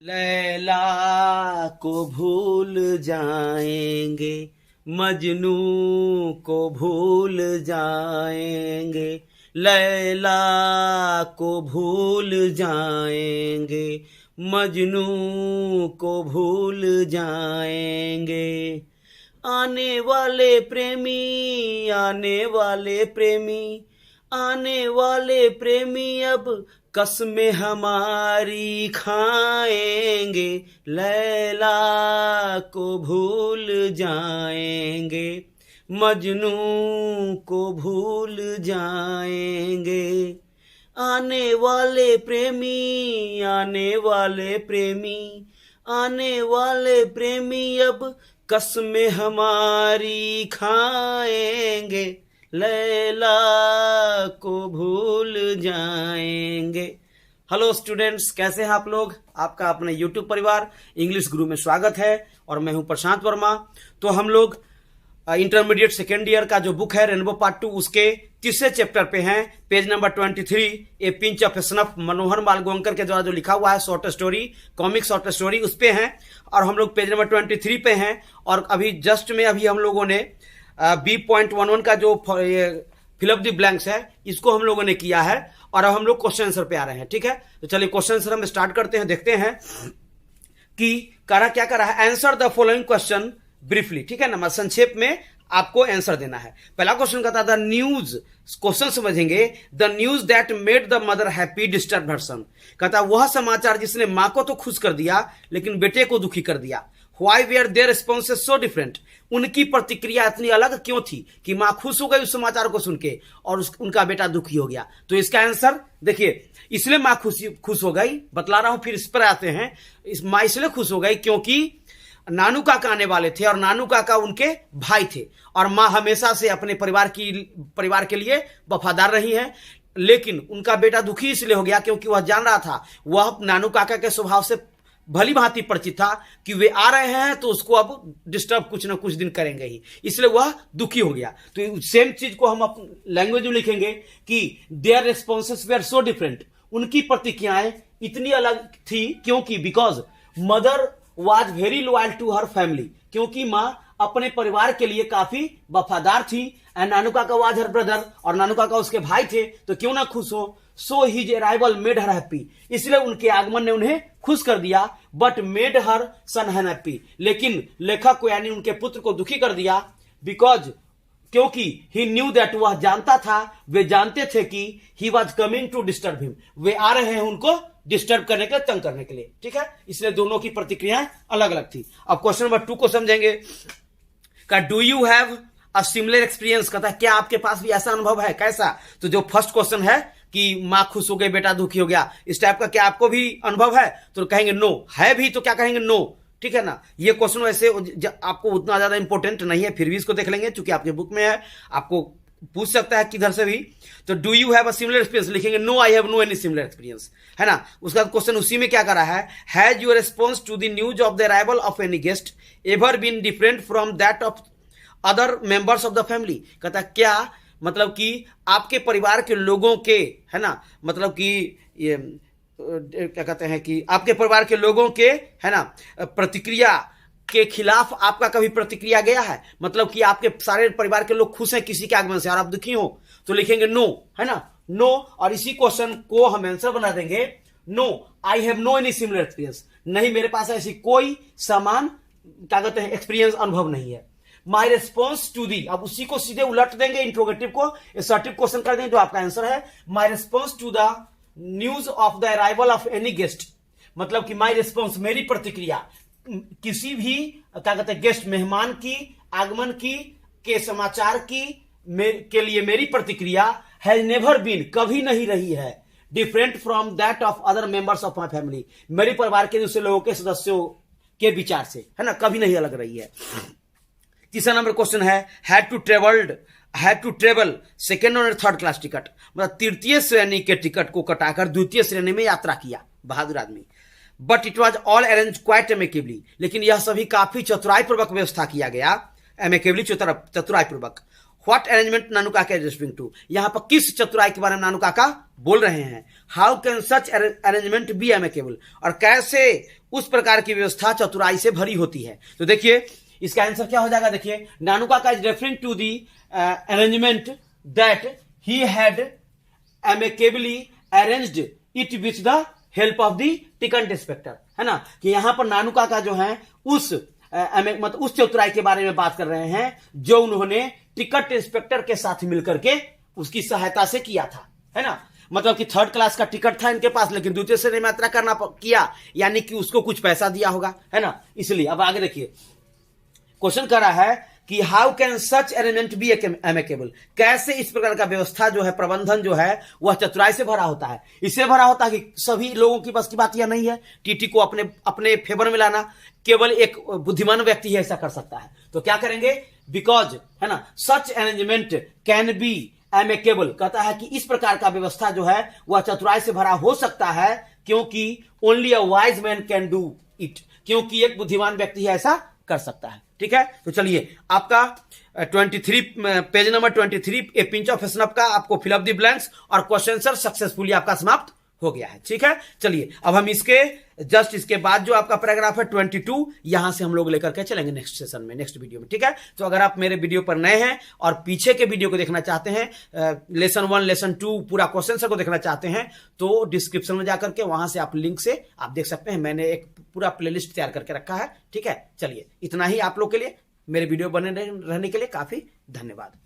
लैला को भूल जाएंगे, मजनू को भूल जाएंगे, लैला को भूल जाएंगे, मजनू को भूल जाएंगे। आने वाले प्रेमी, आने वाले प्रेमी, आने वाले प्रेमी अब कसमें हमारी खाएंगे, लैला को भूल जाएंगे, मजनू को भूल जाएंगे। आने वाले प्रेमी, आने वाले प्रेमी, आने वाले प्रेमी अब कसमें हमारी खाएंगे, लैला को भूल जाएंगे। हेलो स्टूडेंट्स, कैसे हैं आप लोग? आपका अपने यूट्यूब परिवार इंग्लिश गुरु में स्वागत है और मैं हूं प्रशांत वर्मा। तो हम लोग इंटरमीडिएट सेकेंड ईयर का जो बुक है रेनबो पार्ट 2 उसके तीसरे चैप्टर पे हैं, page number 23, a pinch of snuff, Manohar Malgonkar के द्वारा जो लिखा हुआ है short story, comic short story, उस पे हैं और हम लोग पेज नंबर 23 पे हैं। और अभी जस्ट में अभी हम लोगों ने B.11 का जो फिल अप द ब्लैंक्स है इसको हम लोगों ने किया है और अब हम लोग क्वेश्चन आंसर पे आ रहे हैं। ठीक है, तो चलिए क्वेश्चन आंसर हम स्टार्ट करते हैं। देखते हैं कि क्या करा है। Answer the following question briefly. ठीक है ना, मतलब संक्षेप में आपको आंसर देना है। पहला क्वेश्चन कहता था न्यूज, क्वेश्चन समझेंगे। The news that made the mother happy disturb her son, कहता वह समाचार जिसने मां को तो खुश कर दिया लेकिन बेटे को दुखी कर दिया। Why were their responses so different? उनकी प्रतिक्रिया इतनी अलग क्यों थी कि मां खुश हो गई उस समाचार को सुन के और उनका बेटा दुखी हो गया। तो इसका आंसर देखिए, इसलिए मां खुश हो गई, बतला रहा हूं, फिर इस पर आते हैं। मां इसलिए खुश हो गई क्योंकि नानू काका आने वाले थे और नानू काका उनके भाई थे और मां हमेशा से अपने परिवार के लिए वफादार रही हैं। लेकिन उनका बेटा दुखी इसलिए हो गया क्योंकि वह जान रहा था, वह नानू काका के स्वभाव से भली भांति परिचित था कि वे आ रहे हैं तो उसको अब डिस्टर्ब कुछ ना कुछ दिन करेंगे ही, इसलिए वह दुखी हो गया। तो सेम चीज को हम अपनी लैंग्वेज में लिखेंगे कि their responses were so different, उनकी प्रतिक्रियाएं इतनी अलग थी क्योंकि because mother was very loyal to her family, क्योंकि मां अपने परिवार के लिए काफी वफादार थी। एंड नानू काका वाज हर ब्रदर, और नानू काका उसके भाई थे, तो क्यों ना खुश हो। So his arrival made her happy, इसलिए उनके आगमन ने उन्हें खुश कर दिया। But made her son happy, लेकिन लेखक को यानी उनके पुत्र को दुखी कर दिया। बिकॉज क्योंकि ही न्यू दैट, वह जानता था, वे जानते थे कि he was coming to disturb him, वे आ रहे हैं उनको डिस्टर्ब करने के लिए, तंग करने के लिए। ठीक है, इसलिए दोनों की प्रतिक्रियाएं अलग अलग थी। अब क्वेश्चन नंबर 2 को समझेंगे। का do you have a similar experience, कहता क्या आपके पास भी ऐसा अनुभव है। कैसा? तो जो फर्स्ट क्वेश्चन है कि मां खुश हो गई बेटा दुखी हो गया, इस टाइप का क्या आपको भी अनुभव है? तो कहेंगे नो। है भी तो क्या कहेंगे? नो। ठीक है ना, ये क्वेश्चन वैसे आपको उतना ज्यादा इंपॉर्टेंट नहीं है, फिर भी इसको देख लेंगे चूंकि आपके बुक में है, आपको पूछ सकता है किधर से भी। तो do you have a similar experience लिखेंगे no, I have no any similar experience, है ना। उसका क्वेश्चन उसी में क्या करा है, has your response to the news of the arrival of any guest ever been different from that of other members of the family, कहता क्या मतलब कि आपके परिवार के लोगों के, है ना, मतलब कि ये क्या कहते हैं कि आपके परिवार के लोगों के, है ना, प्रतिक्रिया के खिलाफ आपका कभी प्रतिक्रिया गया है। मतलब कि आपके सारे परिवार के लोग खुश हैं किसी के आगमन से और आप दुखी हो, तो लिखेंगे नो, है ना, नो। और इसी क्वेश्चन को हम आंसर बना देंगे no, I have no any similar experience, नहीं मेरे पास ऐसी कोई समान क्या कहते हैं एक्सपीरियंस, अनुभव नहीं है। माई रिस्पॉन्स टू दी, अब उसी को सीधे उलट देंगे, इंट्रोगेटिव को असर्टिव क्वेश्चन कर देंगे, जो आपका आंसर है my response to the news of the arrival of any guest, मतलब कि माई रिस्पॉन्स मेरी प्रतिक्रिया किसी भी क्या कहते हैं गेस्ट, मेहमान की आगमन की के समाचार की के लिए मेरी प्रतिक्रिया हैज नेवर बीन, कभी नहीं रही है, different from that of other members of my family, मेरे परिवार के दूसरे लोगों के सदस्यों के विचार से, है ना, कभी नहीं अलग रही है। तीसरा नंबर क्वेश्चन है हैड टू ट्रेवल सेकेंड और थर्ड क्लास टिकट, मतलब तृतीय श्रेणी के टिकट को कटाकर द्वितीय श्रेणी में यात्रा किया, बहादुर आदमी। But it was all arrange quite amicably, लेकिन यह सभी काफी चतुराई पूर्वक व्यवस्था किया गया, एमिकेबली चतुराई पूर्वक। What arrangement Nanu Kaka is referring to, यहां पर किस चतुराई के बारे में नानू काका बोल रहे हैं। How can such arrangement be amicable, और कैसे उस प्रकार की व्यवस्था चतुराई से भरी होती है। तो देखिए इसका आंसर क्या हो जाएगा, देखिए Nanu Kaka is referring to the arrangement that he had amicably arranged it with the help of the ticket inspector, है ना, कि यहां पर नानू काका जो है उस मतलब उस चतुराई के बारे में बात कर रहे हैं जो उन्होंने टिकट इंस्पेक्टर के साथ मिलकर के उसकी सहायता से किया था, है ना। मतलब कि 3rd क्लास का टिकट था इनके पास, लेकिन द्वितीय श्रेणी में यात्रा करना किया, यानी कि उसको कुछ पैसा दिया होगा, है ना। इसलिए अब आगे देखिए क्वेश्चन कर रहा है कि how can such arrangement be amicable, कैसे इस प्रकार का व्यवस्था जो है, प्रबंधन जो है वह चतुराई से भरा होता है। इससे भरा होता है कि सभी लोगों की बस की बात यह नहीं है टीटी को अपने फेवर में लाना, केवल एक बुद्धिमान व्यक्ति ही ऐसा कर सकता है। तो क्या करेंगे, बिकॉज, है ना, सच अरेंजमेंट कैन बी एमेकेबल, कहता है कि इस प्रकार का व्यवस्था जो है वह चतुराई से भरा हो सकता है, क्योंकि only a wise man can do it, क्योंकि एक बुद्धिमान व्यक्ति ऐसा कर सकता है। ठीक है, तो चलिए आपका 23 page number 23 a pinch of snuff का आपको फिल अप द ब्लैंक्स और क्वेश्चन आंसर सक्सेसफुली आपका समाप्त हो गया है। ठीक है, चलिए अब हम इसके बाद जो आपका पैराग्राफ है 22, यहां से हम लोग लेकर के चलेंगे नेक्स्ट सेशन में, नेक्स्ट वीडियो में। ठीक है, तो अगर आप मेरे वीडियो पर नए हैं और पीछे के वीडियो को देखना चाहते हैं, लेसन 1 लेसन 2 पूरा क्वेश्चन आंसर को देखना चाहते हैं, तो डिस्क्रिप्शन में जाकर के वहां से आप लिंक से आप देख सकते हैं। मैंने एक पूरा प्लेलिस्ट तैयार करके रखा है। ठीक है, चलिए इतना ही आप लोग के लिए, मेरे वीडियो बने रहने के लिए काफी धन्यवाद।